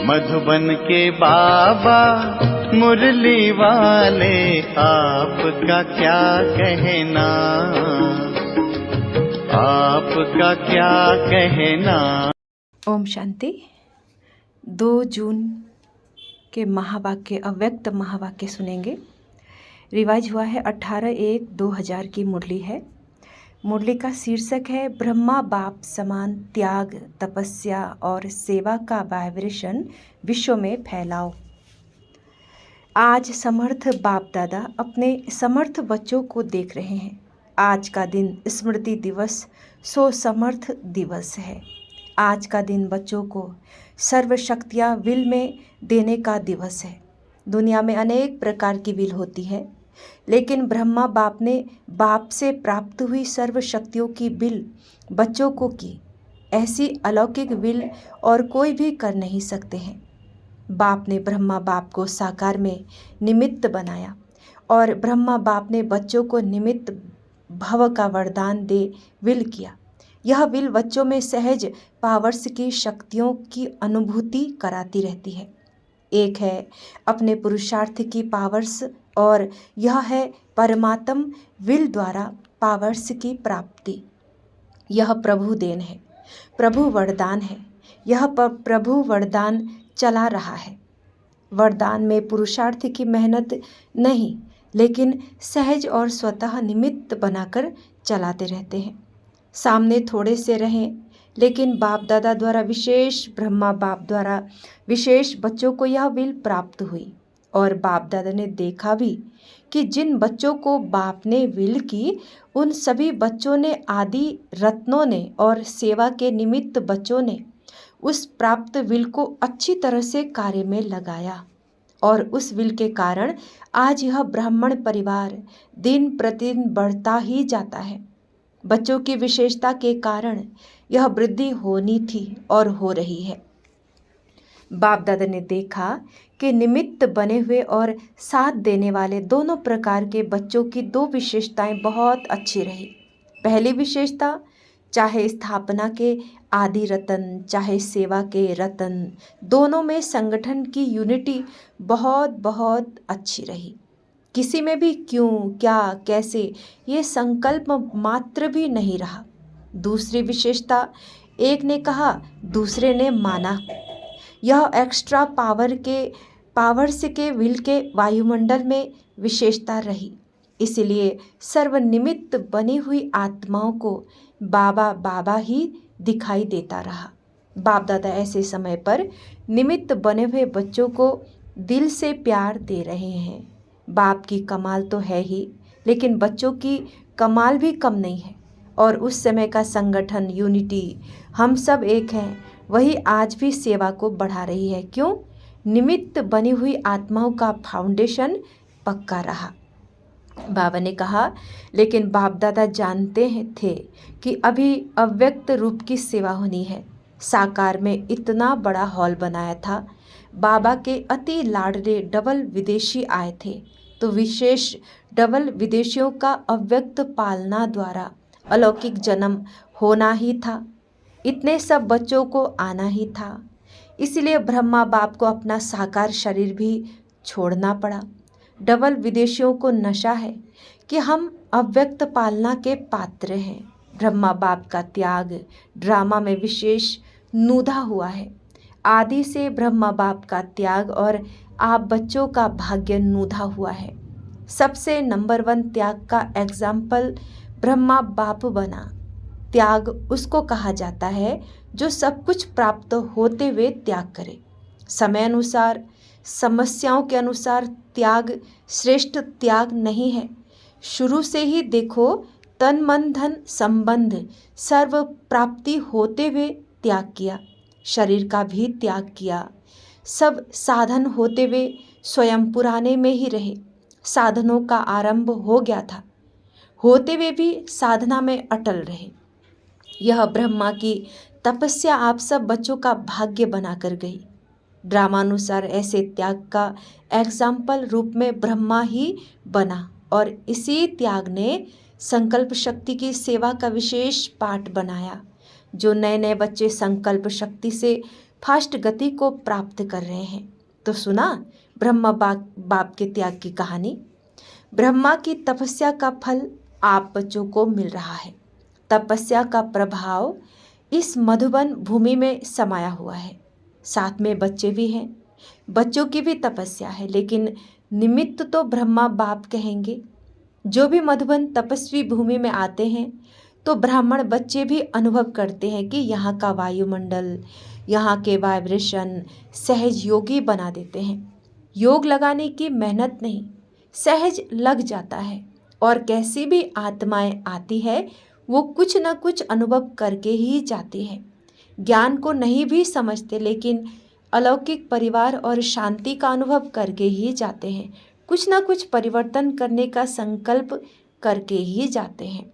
मधुबन के बाबा मुरली वाले, आपका क्या कहना, आपका क्या कहना। ओम शांति। 2 जून के महावाक्य, अव्यक्त महावाक्य सुनेंगे। रिवाज हुआ है 18/1/2000 की मुरली है। मुरली का शीर्षक है ब्रह्मा बाप समान त्याग, तपस्या और सेवा का वाइब्रेशन विश्व में फैलाओ। आज समर्थ बाप दादा अपने समर्थ बच्चों को देख रहे हैं। आज का दिन स्मृति दिवस सो समर्थ दिवस है। आज का दिन बच्चों को सर्वशक्तियाँ विल में देने का दिवस है। दुनिया में अनेक प्रकार की विल होती है, लेकिन ब्रह्मा बाप ने बाप से प्राप्त हुई सर्व शक्तियों की विल बच्चों को की। ऐसी अलौकिक विल और कोई भी कर नहीं सकते हैं। बाप ने ब्रह्मा बाप को साकार में निमित्त बनाया और ब्रह्मा बाप ने बच्चों को निमित्त भव का वरदान दे विल किया। यह विल बच्चों में सहज पावर्स की शक्तियों की अनुभूति कराती रहती है। एक है अपने पुरुषार्थ की पावर्स और यह है परमात्म विल द्वारा पावर्स की प्राप्ति। यह प्रभु देन है, प्रभु वरदान है। यह प्रभु वरदान चला रहा है। वरदान में पुरुषार्थ की मेहनत नहीं, लेकिन सहज और स्वतः निमित्त बनाकर चलाते रहते हैं। सामने थोड़े से रहें, लेकिन बाप दादा द्वारा विशेष, ब्रह्मा बाप द्वारा विशेष बच्चों को यह विल प्राप्त हुई। और बाप दादा ने देखा भी कि जिन बच्चों को बाप ने विल की, उन सभी बच्चों ने, आदि रत्नों ने और सेवा के निमित्त बच्चों ने उस प्राप्त विल को अच्छी तरह से कार्य में लगाया। और उस विल के कारण आज यह ब्राह्मण परिवार दिन प्रतिदिन बढ़ता ही जाता है। बच्चों की विशेषता के कारण यह वृद्धि होनी थी और हो रही है। बाप दादा ने देखा कि निमित्त बने हुए और साथ देने वाले दोनों प्रकार के बच्चों की 2 विशेषताएं बहुत अच्छी रही। पहली विशेषता, चाहे स्थापना के आदि रतन, चाहे सेवा के रतन, दोनों में संगठन की यूनिटी बहुत बहुत अच्छी रही। किसी में भी क्यों, क्या, कैसे, ये संकल्प मात्र भी नहीं रहा। दूसरी विशेषता, एक ने कहा, दूसरे ने माना। यह एक्स्ट्रा पावर्स के विल के वायुमंडल में विशेषता रही। इसलिए सर्वनिमित्त बनी हुई आत्माओं को बाबा बाबा ही दिखाई देता रहा। बाप दादा ऐसे समय पर निमित्त बने हुए बच्चों को दिल से प्यार दे रहे हैं। बाप की कमाल तो है ही, लेकिन बच्चों की कमाल भी कम नहीं है। और उस समय का संगठन, यूनिटी, हम सब एक हैं, वही आज भी सेवा को बढ़ा रही है। क्यों? निमित्त बनी हुई आत्माओं का फाउंडेशन पक्का रहा। बाबा ने कहा, लेकिन बाप दादा जानते थे कि अभी अव्यक्त रूप की सेवा होनी है। साकार में इतना बड़ा हॉल बनाया था। बाबा के अति लाडले डबल विदेशी आए थे, तो विशेष डबल विदेशियों का अव्यक्त पालना द्वारा अलौकिक जन्म होना ही था। इतने सब बच्चों को आना ही था। इसलिए ब्रह्मा बाप को अपना साकार शरीर भी छोड़ना पड़ा। डबल विदेशियों को नशा है कि हम अव्यक्त पालना के पात्र हैं। ब्रह्मा बाप का त्याग ड्रामा में विशेष नुदा हुआ है। आदि से ब्रह्मा बाप का त्याग और आप बच्चों का भाग्य नुदा हुआ है। सबसे नंबर 1 त्याग का एग्जाम्पल ब्रह्मा बाप बना। त्याग उसको कहा जाता है जो सब कुछ प्राप्त होते हुए त्याग करे। समय अनुसार, समस्याओं के अनुसार त्याग श्रेष्ठ त्याग नहीं है। शुरू से ही देखो, तन मन धन संबंध सर्व प्राप्ति होते हुए त्याग किया। शरीर का भी त्याग किया। सब साधन होते हुए स्वयं पुराने में ही रहे। साधनों का आरंभ हो गया था, होते हुए भी साधना में अटल रहे। यह ब्रह्मा की तपस्या आप सब बच्चों का भाग्य बनाकर गई। ड्रामानुसार ऐसे त्याग का एग्जाम्पल रूप में ब्रह्मा ही बना और इसी त्याग ने संकल्प शक्ति की सेवा का विशेष पाठ बनाया। जो नए नए बच्चे संकल्प शक्ति से फास्ट गति को प्राप्त कर रहे हैं। तो सुना ब्रह्मा बाप के त्याग की कहानी। ब्रह्मा की तपस्या का फल आप बच्चों को मिल रहा है। तपस्या का प्रभाव इस मधुबन भूमि में समाया हुआ है। साथ में बच्चे भी हैं, बच्चों की भी तपस्या है, लेकिन निमित्त तो ब्रह्मा बाप कहेंगे। जो भी मधुबन तपस्वी भूमि में आते हैं तो ब्राह्मण बच्चे भी अनुभव करते हैं कि यहाँ का वायुमंडल, यहाँ के वाइब्रेशन सहज योगी बना देते हैं। योग लगाने की मेहनत नहीं, सहज लग जाता है। और कैसी भी आत्माएं आती है वो कुछ न कुछ अनुभव करके ही जाती है। ज्ञान को नहीं भी समझते, लेकिन अलौकिक परिवार और शांति का अनुभव करके ही जाते हैं। कुछ ना कुछ परिवर्तन करने का संकल्प करके ही जाते हैं।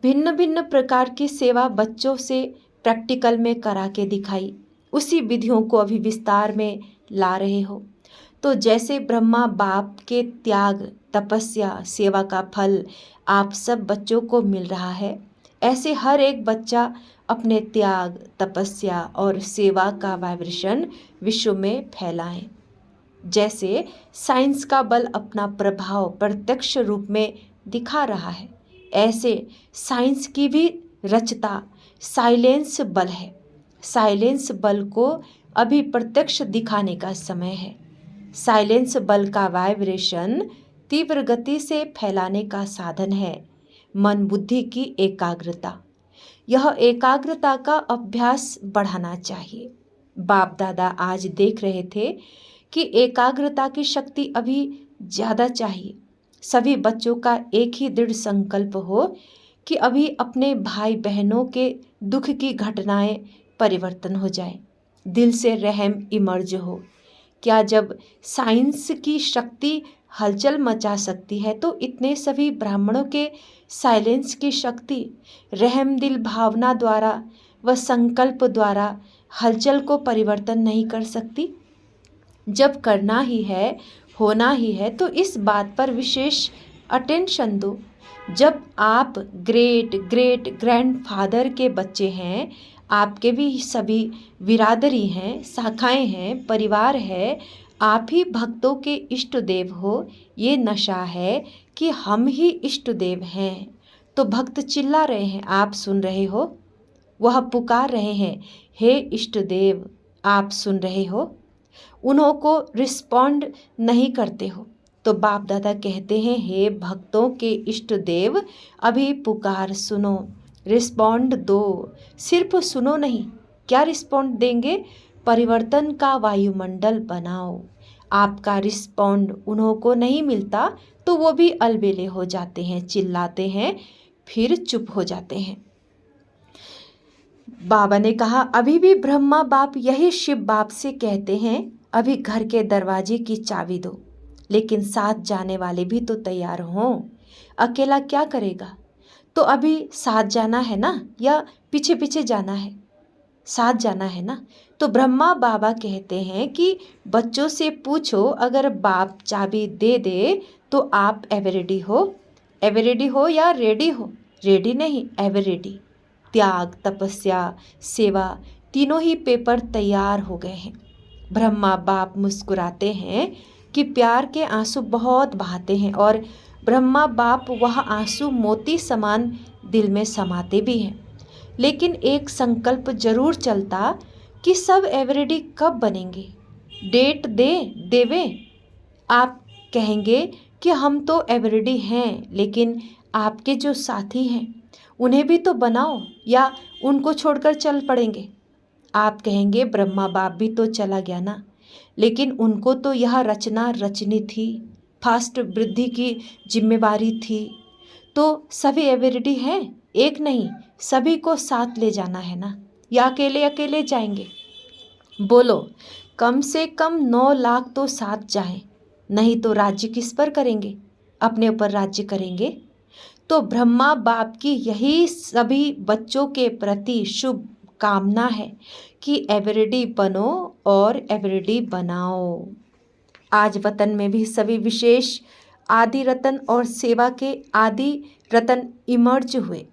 भिन्न भिन्न प्रकार की सेवा बच्चों से प्रैक्टिकल में करा के दिखाई, उसी विधियों को अभी विस्तार में ला रहे हो। तो जैसे ब्रह्मा बाप के त्याग, तपस्या, सेवा का फल आप सब बच्चों को मिल रहा है, ऐसे हर एक बच्चा अपने त्याग, तपस्या और सेवा का वाइब्रेशन विश्व में फैलाएं। जैसे साइंस का बल अपना प्रभाव प्रत्यक्ष रूप में दिखा रहा है, ऐसे साइंस की भी रचता साइलेंस बल है। साइलेंस बल को अभी प्रत्यक्ष दिखाने का समय है। साइलेंस बल का वाइब्रेशन तीव्र गति से फैलाने का साधन है मन बुद्धि की एकाग्रता। यह एकाग्रता का अभ्यास बढ़ाना चाहिए। बाप दादा आज देख रहे थे कि एकाग्रता की शक्ति अभी ज़्यादा चाहिए। सभी बच्चों का एक ही दृढ़ संकल्प हो कि अभी अपने भाई बहनों के दुख की घटनाएं परिवर्तन हो जाए, दिल से रहम इमर्ज हो। क्या जब साइंस की शक्ति हलचल मचा सकती है तो इतने सभी ब्राह्मणों के साइलेंस की शक्ति रहम दिल भावना द्वारा व संकल्प द्वारा हलचल को परिवर्तन नहीं कर सकती? जब करना ही है, होना ही है, तो इस बात पर विशेष अटेंशन दो। जब आप ग्रेट ग्रेट ग्रैंडफादर के बच्चे हैं, आपके भी सभी बिरादरी हैं, शाखाएं हैं, परिवार है, आप ही भक्तों के इष्ट देव हो। ये नशा है कि हम ही इष्ट देव हैं। तो भक्त चिल्ला रहे हैं, आप सुन रहे हो? वह पुकार रहे हैं, हे इष्ट देव, आप सुन रहे हो? उन्हों को रिस्पॉन्ड नहीं करते हो। तो बाप दादा कहते हैं, हे भक्तों के इष्ट देव, अभी पुकार सुनो, रिस्पॉन्ड दो। सिर्फ सुनो नहीं, क्या रिस्पॉन्ड देंगे? परिवर्तन का वायुमंडल बनाओ। आपका रिस्पॉन्ड उन्हों को नहीं मिलता तो वो भी अलबेले हो जाते हैं, चिल्लाते हैं, फिर चुप हो जाते हैं। बाबा ने कहा, अभी भी ब्रह्मा बाप यही शिव बाप से कहते हैं, अभी घर के दरवाजे की चाबी दो। लेकिन साथ जाने वाले भी तो तैयार हों। अकेला क्या करेगा? तो अभी साथ जाना है ना, या पीछे पीछे जाना है? साथ जाना है ना। तो ब्रह्मा बाबा कहते हैं कि बच्चों से पूछो, अगर बाप चाबी दे दे तो आप एवर रेडी हो? एवर रेडी हो या रेडी हो? रेडी नहीं, एवर रेडी। त्याग, तपस्या, सेवा तीनों ही पेपर तैयार हो गए हैं। ब्रह्मा बाप मुस्कुराते हैं कि प्यार के आंसू बहुत बहाते हैं, और ब्रह्मा बाप वह आंसू मोती समान दिल में समाते भी हैं। लेकिन एक संकल्प जरूर चलता कि सब एवरेडी कब बनेंगे, डेट देवे। आप कहेंगे कि हम तो एवरेडी हैं, लेकिन आपके जो साथी हैं उन्हें भी तो बनाओ, या उनको छोड़कर चल पड़ेंगे? आप कहेंगे ब्रह्मा बाप भी तो चला गया ना, लेकिन उनको तो यह रचना रचनी थी, फास्ट वृद्धि की जिम्मेवारी थी। तो सभी एवरेडी हैं, एक नहीं, सभी को साथ ले जाना है ना, या अकेले अकेले जाएंगे? बोलो, कम से कम 9 लाख तो साथ जाएं, नहीं तो राज्य किस पर करेंगे? अपने ऊपर राज्य करेंगे। तो ब्रह्मा बाप की यही सभी बच्चों के प्रति शुभ कामना है कि एवरेडी बनो और एवरेडी बनाओ। आज वतन में भी सभी विशेष आदि रतन और सेवा के आदि रतन इमर्ज हुए।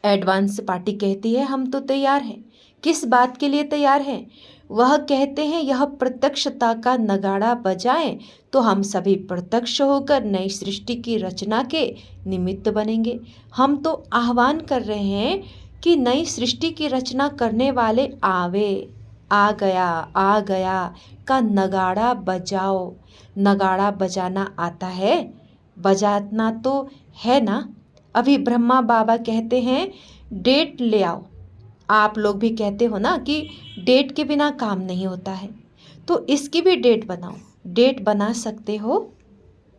एडवांस पार्टी कहती है, हम तो तैयार हैं, किस बात के लिए तैयार हैं? वह कहते हैं यह प्रत्यक्षता का नगाड़ा बजाएं तो हम सभी प्रत्यक्ष होकर नई सृष्टि की रचना के निमित्त बनेंगे। हम तो आह्वान कर रहे हैं कि नई सृष्टि की रचना करने वाले आवे। आ गया का नगाड़ा बजाओ। नगाड़ा बजाना आता है? बजाना तो है ना। अभी ब्रह्मा बाबा कहते हैं डेट ले आओ। आप लोग भी कहते हो ना कि डेट के बिना काम नहीं होता है, तो इसकी भी डेट बनाओ। डेट बना सकते हो?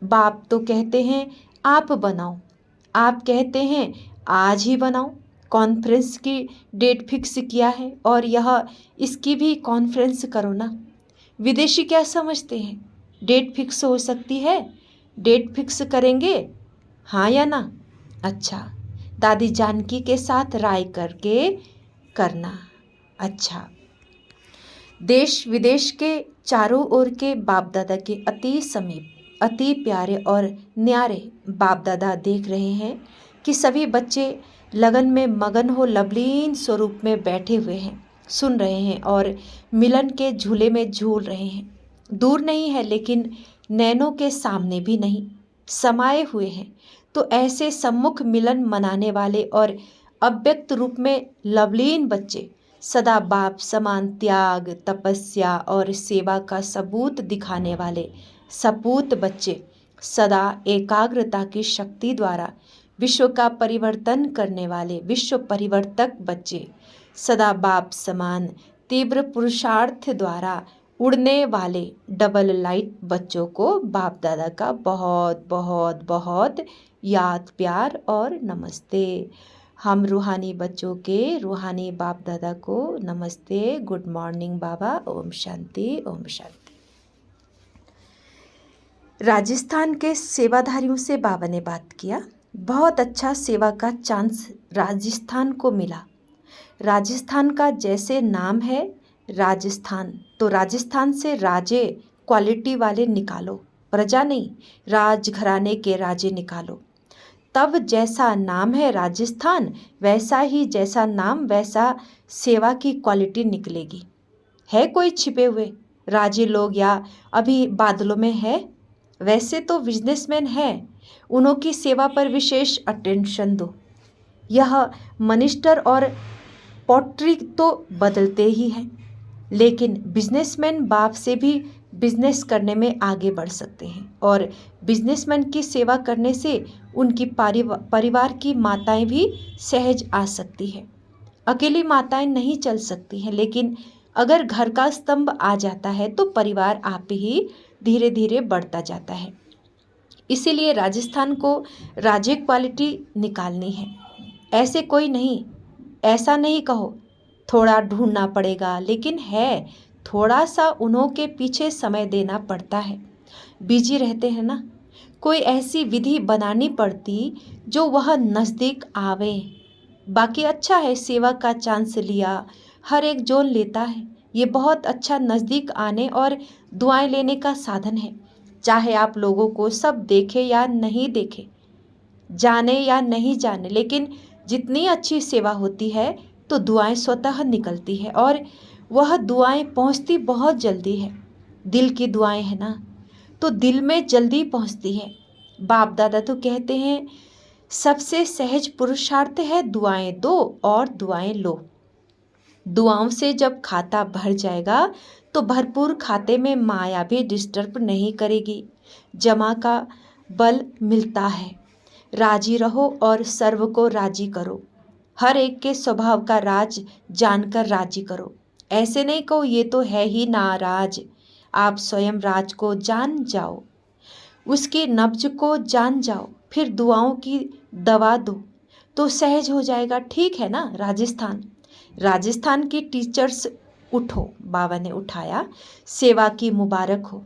बाप तो कहते हैं आप बनाओ, आप कहते हैं आज ही बनाओ। कॉन्फ्रेंस की डेट फिक्स किया है और यह इसकी भी कॉन्फ्रेंस करो ना। विदेशी क्या समझते हैं? डेट फिक्स हो सकती है? डेट फिक्स करेंगे, हाँ या ना? अच्छा, दादी जानकी के साथ राय करके करना। अच्छा, देश विदेश के चारों ओर के बाप दादा के अति समीप, अति प्यारे और न्यारे बाप दादा देख रहे हैं कि सभी बच्चे लगन में मगन हो लवलीन स्वरूप में बैठे हुए हैं, सुन रहे हैं और मिलन के झूले में झूल रहे हैं। दूर नहीं है लेकिन नैनों के सामने भी नहीं, समाये हुए हैं। तो ऐसे सम्मुख मिलन मनाने वाले और अव्यक्त रूप में लवलीन बच्चे, सदा बाप समान त्याग, तपस्या और सेवा का सबूत दिखाने वाले सपूत बच्चे, सदा एकाग्रता की शक्ति द्वारा विश्व का परिवर्तन करने वाले विश्व परिवर्तक बच्चे, सदा बाप समान तीव्र पुरुषार्थ द्वारा उड़ने वाले डबल लाइट बच्चों को बाप दादा का बहुत बहुत बहुत याद, प्यार और नमस्ते। हम रूहानी बच्चों के रूहानी बाप दादा को नमस्ते, गुड मॉर्निंग बाबा, ओम शांति, ओम शांति। राजस्थान के सेवाधारियों से बाबा ने बात किया। बहुत अच्छा सेवा का चांस राजस्थान को मिला। राजस्थान का जैसे नाम है राजस्थान, तो राजस्थान से राजे क्वालिटी वाले निकालो, प्रजा नहीं, राजघराने के राजे निकालो। तब जैसा नाम है राजस्थान, वैसा ही जैसा नाम वैसा सेवा की क्वालिटी निकलेगी। है कोई छिपे हुए राजे लोग या अभी बादलों में है? वैसे तो बिजनेसमैन है, उन्हों की सेवा पर विशेष अटेंशन दो। यह मिनिस्टर और पॉटरी तो बदलते ही हैं, लेकिन बिजनेसमैन बाप से भी बिजनेस करने में आगे बढ़ सकते हैं और बिजनेसमैन की सेवा करने से उनकी परिवार की माताएं भी सहज आ सकती है। अकेली माताएं नहीं चल सकती हैं, लेकिन अगर घर का स्तंभ आ जाता है तो परिवार आप ही धीरे धीरे बढ़ता जाता है। इसीलिए राजस्थान को राजे क्वालिटी निकालनी है। ऐसे कोई नहीं, ऐसा नहीं कहो थोड़ा ढूंढना पड़ेगा, लेकिन है थोड़ा सा उन्हों के पीछे समय देना पड़ता है। बिजी रहते हैं ना, कोई ऐसी विधि बनानी पड़ती जो वह नज़दीक आवे। बाकी अच्छा है, सेवा का चांस लिया, हर एक जोन लेता है। ये बहुत अच्छा नज़दीक आने और दुआएं लेने का साधन है। चाहे आप लोगों को सब देखे या नहीं देखे, जाने या नहीं जाने, लेकिन जितनी अच्छी सेवा होती है तो दुआएं स्वतः निकलती है और वह दुआएं पहुंचती बहुत जल्दी है। दिल की दुआएं है ना, तो दिल में जल्दी पहुंचती है। बाप दादा तो कहते हैं सबसे सहज पुरुषार्थ है दुआएं दो और दुआएं लो। दुआओं से जब खाता भर जाएगा तो भरपूर खाते में माया भी डिस्टर्ब नहीं करेगी। जमा का बल मिलता है। राजी रहो और सर्व को राजी करो। हर एक के स्वभाव का राज जानकर राजी करो। ऐसे नहीं कहो ये तो है ही नाराज। आप स्वयं राज को जान जाओ, उसकी नब्ज को जान जाओ, फिर दुआओं की दवा दो तो सहज हो जाएगा। ठीक है ना? राजस्थान की टीचर्स उठो, बाबा ने उठाया, सेवा की मुबारक हो।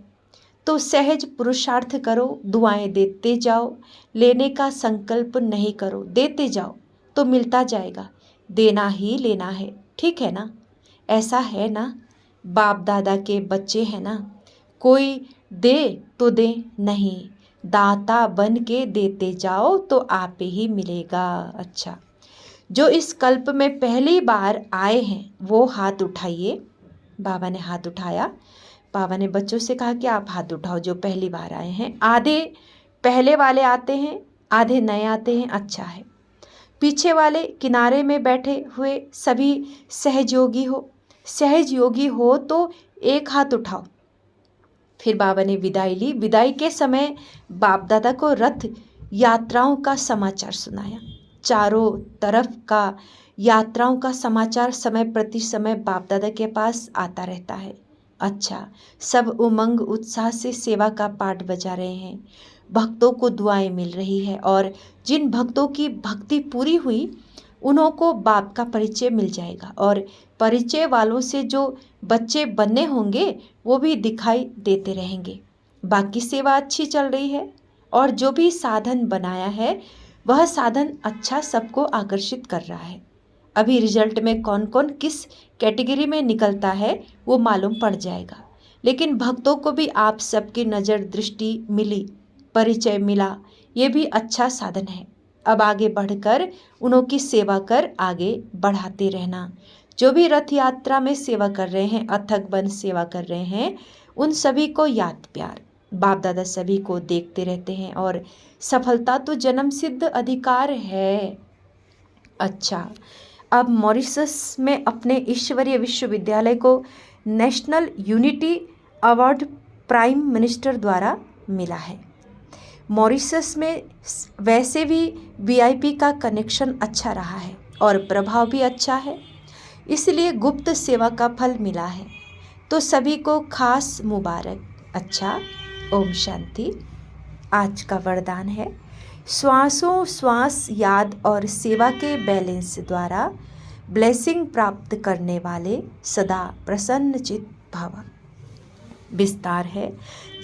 तो सहज पुरुषार्थ करो, दुआएं देते जाओ, लेने का संकल्प नहीं करो, देते जाओ तो मिलता जाएगा। देना ही लेना है, ठीक है ना? ऐसा है ना? बाप दादा के बच्चे हैं ना, कोई दे तो दे, नहीं दाता बन के देते जाओ तो आप ही मिलेगा। अच्छा, जो इस कल्प में पहली बार आए हैं वो हाथ उठाइए। बाबा ने हाथ उठाया। बाबा ने बच्चों से कहा कि आप हाथ उठाओ जो पहली बार आए हैं। आधे पहले वाले आते हैं, आधे नए आते हैं, अच्छा है। पीछे वाले किनारे में बैठे हुए सभी सहयोगी हो, सहयोगी हो तो एक हाथ उठाओ। फिर बाबा ने विदाई ली। विदाई के समय बाप दादा को रथ यात्राओं का समाचार सुनाया। चारों तरफ का यात्राओं का समाचार समय प्रति समय बाप दादा के पास आता रहता है। अच्छा, सब उमंग उत्साह से सेवा का पाठ बजा रहे हैं। भक्तों को दुआएं मिल रही है और जिन भक्तों की भक्ति पूरी हुई उन्हों को बाप का परिचय मिल जाएगा और परिचय वालों से जो बच्चे बनने होंगे वो भी दिखाई देते रहेंगे। बाकी सेवा अच्छी चल रही है और जो भी साधन बनाया है वह साधन अच्छा सबको आकर्षित कर रहा है। अभी रिजल्ट में कौन कौन किस कैटेगरी में निकलता है वो मालूम पड़ जाएगा, लेकिन भक्तों को भी आप सबकी नज़र दृष्टि मिली, परिचय मिला, ये भी अच्छा साधन है। अब आगे बढ़कर उन्हों की सेवा कर आगे बढ़ाते रहना। जो भी रथ यात्रा में सेवा कर रहे हैं, अथक बन सेवा कर रहे हैं, उन सभी को याद प्यार। बाप दादा सभी को देखते रहते हैं और सफलता तो जन्म सिद्ध अधिकार है। अच्छा, अब मॉरिशस में अपने ईश्वरीय विश्वविद्यालय को national unity award prime minister द्वारा मिला है। मॉरिशस में वैसे भी वीआईपी का कनेक्शन अच्छा रहा है और प्रभाव भी अच्छा है, इसलिए गुप्त सेवा का फल मिला है। तो सभी को खास मुबारक। अच्छा, ओम शांति। आज का वरदान है, श्वासों श्वास याद और सेवा के बैलेंस द्वारा ब्लेसिंग प्राप्त करने वाले सदा प्रसन्नचित भव। विस्तार है,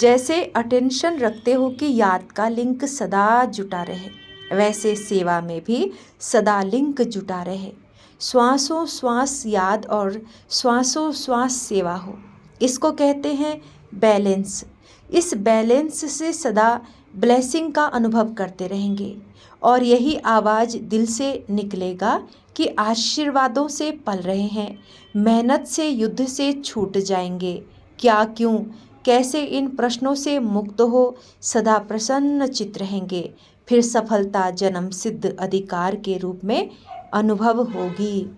जैसे अटेंशन रखते हो कि याद का लिंक सदा जुटा रहे, वैसे सेवा में भी सदा लिंक जुटा रहे। श्वासों श्वास याद और श्वासों श्वास सेवा हो, इसको कहते हैं बैलेंस। इस बैलेंस से सदा ब्लेसिंग का अनुभव करते रहेंगे और यही आवाज़ दिल से निकलेगा कि आशीर्वादों से पल रहे हैं, मेहनत से युद्ध से छूट जाएंगे, क्या क्यों कैसे इन प्रश्नों से मुक्त हो सदा प्रसन्न चित रहेंगे, फिर सफलता जन्म सिद्ध अधिकार के रूप में अनुभव होगी।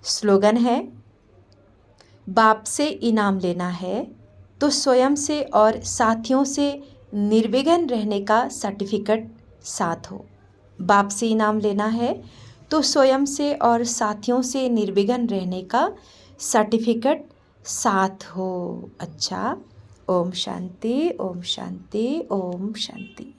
स्लोगन है, बाप से इनाम लेना है तो स्वयं से और साथियों से निर्विघ्न रहने का सर्टिफिकेट साथ हो। बाप से इनाम लेना है तो स्वयं से और साथियों से निर्विघ्न रहने का सर्टिफिकेट साथ हो। अच्छा, ओम शांति, ओम शांति, ओम शांति।